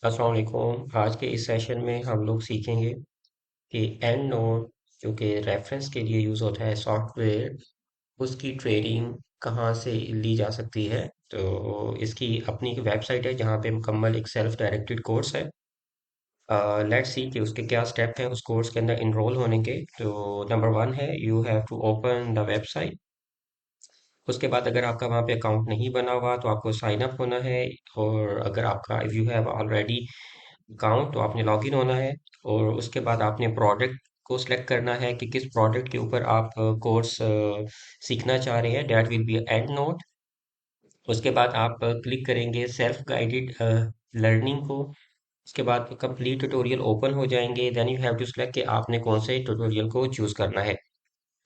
अस्सलाम वालेकुम। आज के इस सेशन में हम लोग सीखेंगे कि एंड नोट जो कि रेफरेंस के लिए यूज़ होता है सॉफ्टवेयर, उसकी ट्रेनिंग कहाँ से ली जा सकती है। तो इसकी अपनी एक वेबसाइट है जहाँ पे मुकम्मल एक सेल्फ डायरेक्टेड कोर्स है। लेट्स सी कि उसके क्या स्टेप हैं उस कोर्स के अंदर इनरोल होने के। तो नंबर वन है, you have to open the website. उसके बाद अगर आपका वहाँ पे अकाउंट नहीं बना हुआ तो आपको साइन अप होना है। और अगर आपका if you have already account तो आपने लॉगिन होना है। और उसके बाद आपने प्रोडक्ट को सिलेक्ट करना है कि किस प्रोडक्ट के ऊपर आप कोर्स सीखना चाह रहे हैं। That will be and note. उसके बाद आप क्लिक करेंगे सेल्फ गाइडेड लर्निंग को। उसके बाद कंप्लीट ट्यूटोरियल ओपन हो जाएंगे। Then you have to select कि आपने कौन से ट्यूटोरियल को चूज करना है।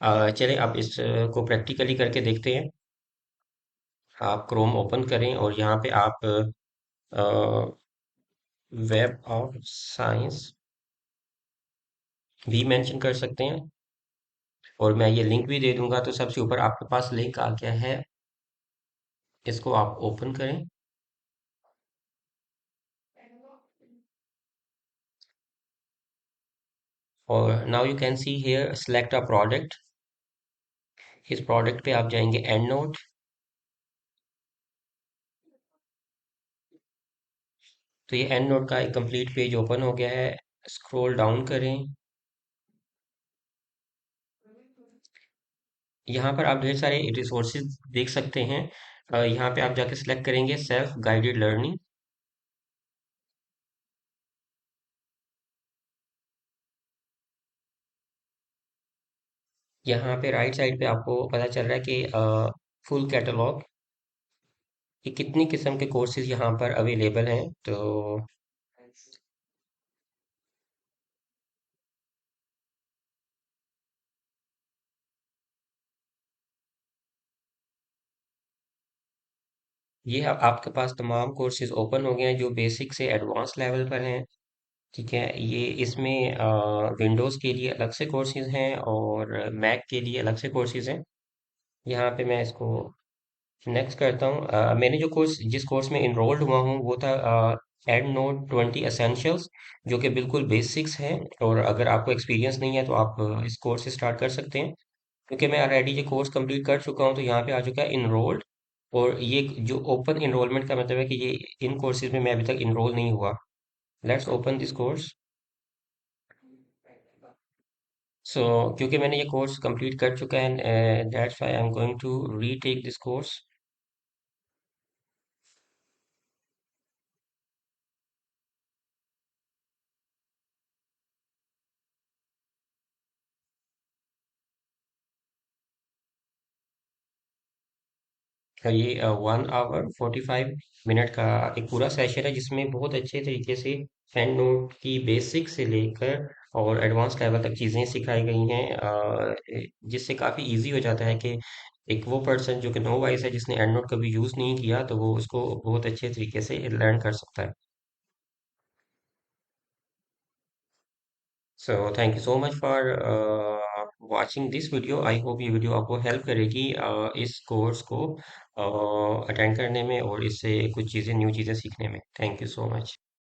चलिए अब इस को प्रैक्टिकली करके देखते हैं। आप क्रोम ओपन करें और यहाँ पे आप वेब ऑफ साइंस भी मेंशन कर सकते हैं। और मैं ये लिंक भी दे दूंगा। तो सबसे ऊपर आपके पास लिंक आ गया है, इसको आप ओपन करें। और now you can see here select a product. इस प्रोडक्ट पे आप जाएंगे एंड नोट। तो ये एंड नोट का एक कंप्लीट पेज ओपन हो गया है। स्क्रॉल डाउन करें। यहाँ पर आप ढेर सारे रिसोर्सेज देख सकते हैं। यहाँ पे आप जाके सिलेक्ट करेंगे सेल्फ गाइडेड लर्निंग। यहाँ पे राइट साइड पे आपको पता चल रहा है कि फुल कैटलॉग, कि कितनी किस्म के कोर्सेज यहाँ पर अवेलेबल हैं। तो ये आपके पास तमाम कोर्सेज ओपन हो गए हैं जो बेसिक से एडवांस लेवल पर हैं। ठीक है, ये इसमें विंडोज़ के लिए अलग से कोर्सेज हैं और मैक के लिए अलग से कोर्सेज हैं। यहाँ पे मैं इसको नेक्स्ट करता हूँ। मैंने जो कोर्स जिस कोर्स में इनरोल्ड हुआ हूँ वो था एड नोट 20 एसेंशियल्स, जो कि बिल्कुल बेसिक्स है। और अगर आपको एक्सपीरियंस नहीं है तो आप इस कोर्स से स्टार्ट कर सकते हैं। क्योंकि मैं ऑलरेडी ये कोर्स कंप्लीट कर चुका हूँ तो यहाँ पे आ चुका है इनरोल्ड। और ये जो ओपन इनरोलमेंट का मतलब है कि ये इन कोर्सेज में मैं अभी तक इनरोल नहीं हुआ। Let's open this course. So क्योंकि मैंने ये कोर्स कंप्लीट कर चुका है, that's why I am going to retake this course. ये 1 आवर 45 मिनट का एक पूरा सेशन है जिसमें बहुत अच्छे तरीके से हैंड नोट की बेसिक से लेकर और एडवांस लेवल तक चीज़ें सिखाई गई हैं। जिससे काफ़ी इजी हो जाता है कि एक वो पर्सन जो कि नोवाइस है, जिसने हैंड नोट कभी यूज़ नहीं किया, तो वो उसको बहुत अच्छे तरीके से लर्न कर सकता है। So thank you so much for watching this video. I hope ये वीडियो आपको हेल्प करेगी इस कोर्स को अटेंड करने में और इससे कुछ चीज़ें न्यू चीज़ें सीखने में। Thank you so much.